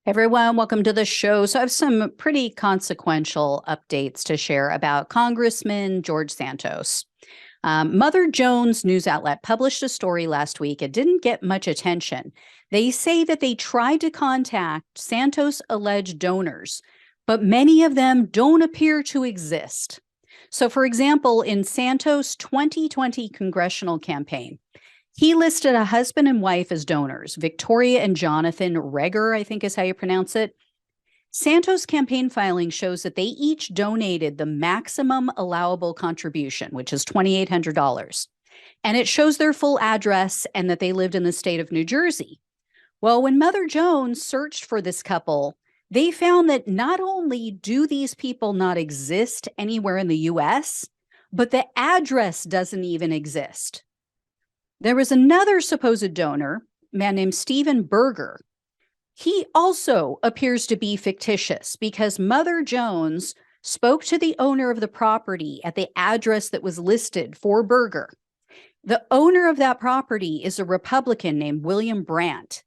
Everyone, welcome to the show. So I have some pretty consequential updates to share about Congressman George Santos. Mother Jones news outlet published a story last week. It didn't get much attention. They say that they tried to contact Santos' alleged donors, but many of them don't appear to exist. So, for example, in Santos' 2020 congressional campaign, he listed a husband and wife as donors, Victoria and Jonathan Reger, I think is how you pronounce it. Santos' campaign filing shows that they each donated the maximum allowable contribution, which is $2,800. And it shows their full address and that they lived in the state of New Jersey. Well, when Mother Jones searched for this couple, they found that not only do these people not exist anywhere in the US, but the address doesn't even exist. There was another supposed donor, a man named Stephen Berger. He also appears to be fictitious because Mother Jones spoke to the owner of the property at the address that was listed for Berger. The owner of that property is a Republican named William Brandt.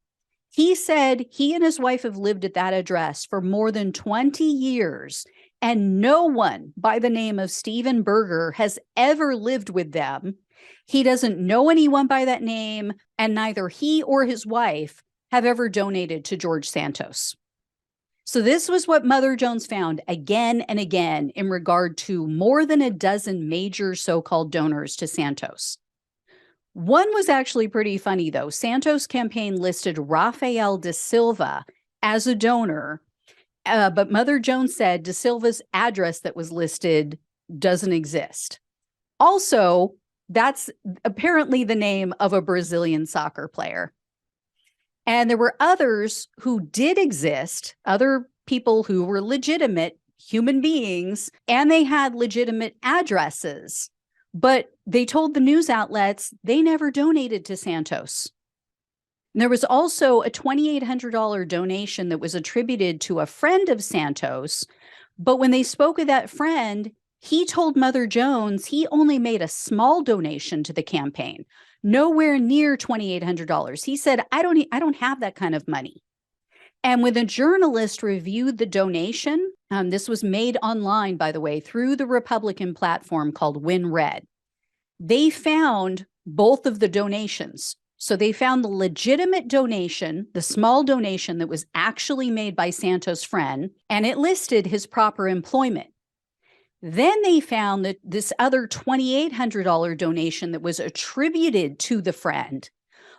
He said he and his wife have lived at that address for more than 20 years, and no one by the name of Stephen Berger has ever lived with them. He doesn't know anyone by that name, and neither he or his wife have ever donated to George Santos. So this was what Mother Jones found again and again in regard to more than a dozen major so-called donors to Santos. One was actually pretty funny, though. Santos' campaign listed Rafael da Silva as a donor, but Mother Jones said da Silva's address that was listed doesn't exist. Also, that's apparently the name of a Brazilian soccer player. And there were others who did exist, other people who were legitimate human beings, and they had legitimate addresses. But they told the news outlets they never donated to Santos. And there was also a $2,800 donation that was attributed to a friend of Santos. But when they spoke with that friend, he told Mother Jones he only made a small donation to the campaign, nowhere near $2,800. He said, I don't have that kind of money. And when a journalist reviewed the donation, this was made online, by the way, through the Republican platform called WinRed, they found both of the donations. So they found the legitimate donation, the small donation that was actually made by Santos' friend, and it listed his proper employment. Then they found that this other $2,800 donation that was attributed to the friend,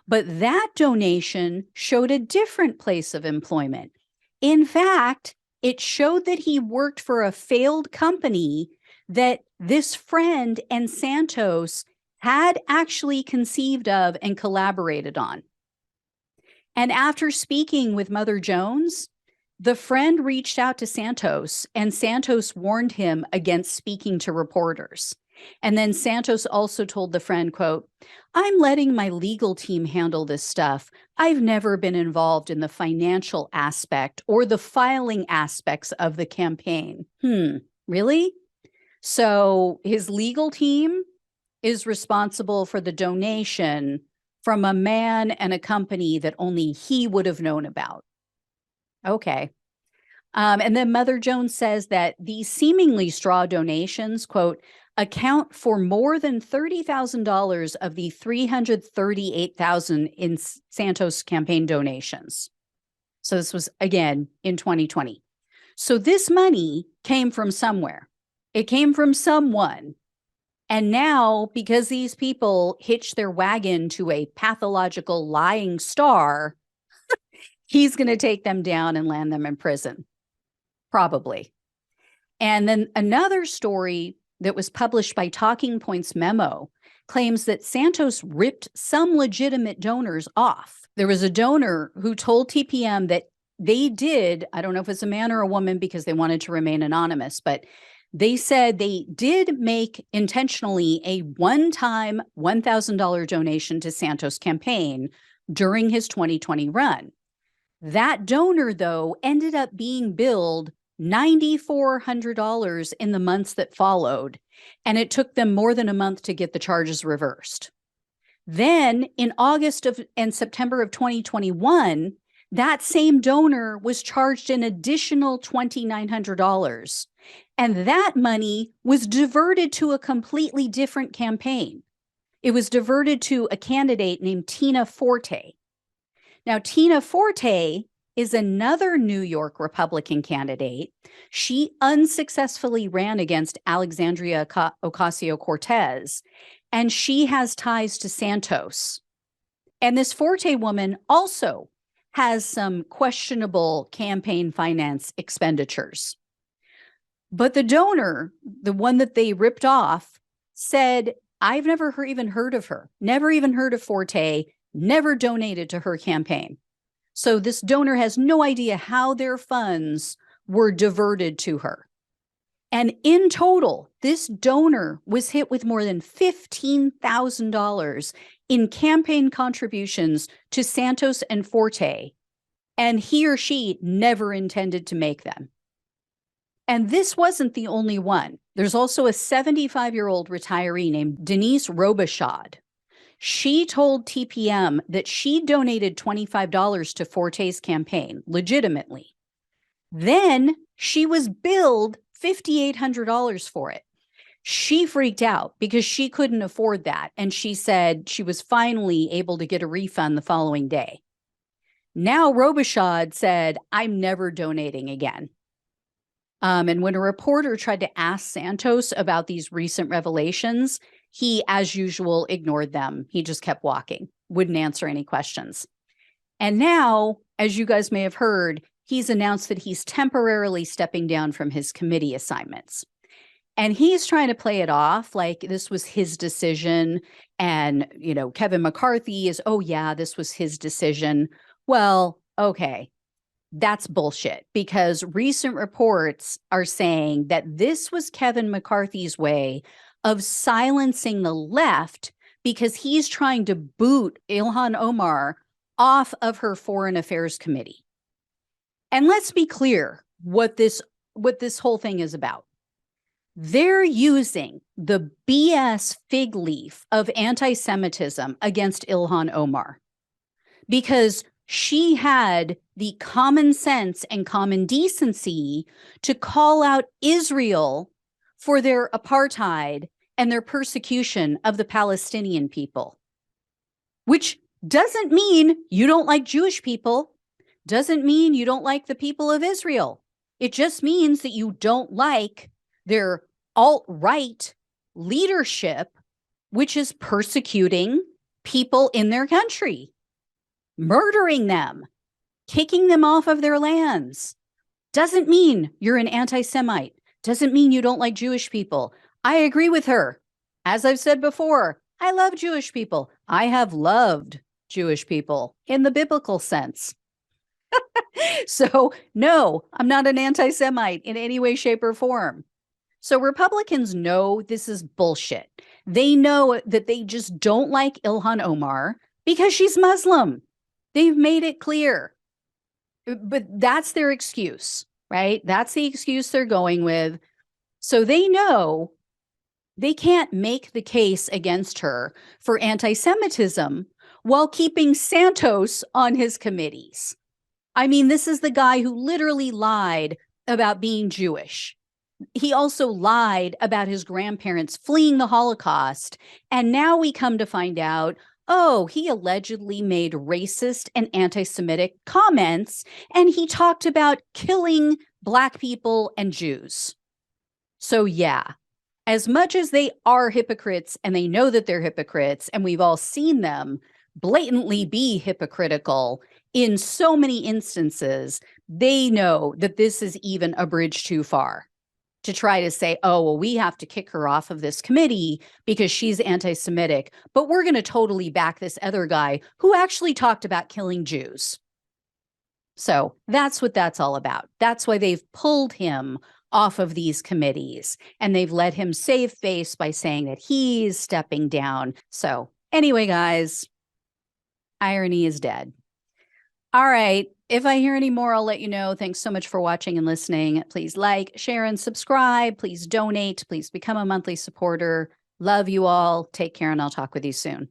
but that donation showed a different place of employment. In fact, it showed that he worked for a failed company that this friend and Santos had actually conceived of and collaborated on. And after speaking with Mother Jones, the friend reached out to Santos, and Santos warned him against speaking to reporters. And then Santos also told the friend, quote, I'm letting my legal team handle this stuff. I've never been involved in the financial aspect or the filing aspects of the campaign. Really? So his legal team is responsible for the donation from a man and a company that only he would have known about. Okay. And then Mother Jones says that these seemingly straw donations, quote, account for more than $30,000 of the $338,000 in Santos campaign donations. So this was, again, in 2020. So this money came from somewhere. It came from someone. And now, because these people hitched their wagon to a pathological lying star, he's going to take them down and land them in prison. Probably. And then another story that was published by Talking Points Memo claims that Santos ripped some legitimate donors off. There was a donor who told TPM that they did, I don't know if it's a man or a woman because they wanted to remain anonymous, but they said they did make intentionally a one-time $1,000 donation to Santos' campaign during his 2020 run. That donor, though, ended up being billed $9,400 in the months that followed, and it took them more than a month to get the charges reversed. Then in August and September of 2021, That same donor was charged an additional $2,900, and that money was diverted to a completely different campaign. It was diverted to a candidate named Tina Forte. Now, Tina Forte is another New York Republican candidate. She unsuccessfully ran against Alexandria Ocasio-Cortez, and she has ties to Santos. And this Forte woman also has some questionable campaign finance expenditures. But the donor, the one that they ripped off, said, I've never even heard of her, never even heard of Forte, never donated to her campaign. So this donor has no idea how their funds were diverted to her. And in total, this donor was hit with more than $15,000 in campaign contributions to Santos and Forte, and he or she never intended to make them. And this wasn't the only one. There's also a 75-year-old retiree named Denise Robichaud. She told TPM that she donated $25 to Forte's campaign legitimately. Then she was billed $5,800 for it. She freaked out because she couldn't afford that. And she said she was finally able to get a refund the following day. Now Robichaud said, I'm never donating again. And when a reporter tried to ask Santos about these recent revelations, he, as usual, ignored them. He just kept walking, wouldn't answer any questions. And now, as you guys may have heard, he's announced that he's temporarily stepping down from his committee assignments. And he's trying to play it off like this was his decision. And, you know, Kevin McCarthy is, oh, yeah, this was his decision. Well, okay. That's bullshit, because recent reports are saying that this was Kevin McCarthy's way of silencing the left because he's trying to boot Ilhan Omar off of her Foreign Affairs Committee. And let's be clear what this whole thing is about. They're using the BS fig leaf of anti-Semitism against Ilhan Omar because she had the common sense and common decency to call out Israel for their apartheid and their persecution of the Palestinian people, which doesn't mean you don't like Jewish people, doesn't mean you don't like the people of Israel. It just means that you don't like their alt-right leadership, which is persecuting people in their country, murdering them, kicking them off of their lands. Doesn't mean you're an anti-Semite. Doesn't mean you don't like Jewish people. I agree with her. As I've said before, I love Jewish people. I have loved Jewish people in the biblical sense. So no, I'm not an anti-Semite in any way, shape, or form. So Republicans know this is bullshit. They know that they just don't like Ilhan Omar because she's Muslim. They've made it clear. But that's their excuse, right? That's the excuse they're going with. So they know they can't make the case against her for anti-Semitism while keeping Santos on his committees. I mean, this is the guy who literally lied about being Jewish. He also lied about his grandparents fleeing the Holocaust. And now we come to find out, oh, he allegedly made racist and anti-Semitic comments, and he talked about killing Black people and Jews. So yeah, as much as they are hypocrites and they know that they're hypocrites, and we've all seen them blatantly be hypocritical in so many instances, they know that this is even a bridge too far to try to say, oh, well, we have to kick her off of this committee because she's anti-Semitic, but we're going to totally back this other guy who actually talked about killing Jews. So that's what that's all about. That's why they've pulled him off of these committees, and they've let him save face by saying that he's stepping down. So anyway, guys, irony is dead. All right. If I hear any more, I'll let you know. Thanks so much for watching and listening. Please like, share, and subscribe. Please donate. Please become a monthly supporter. Love you all. Take care, and I'll talk with you soon.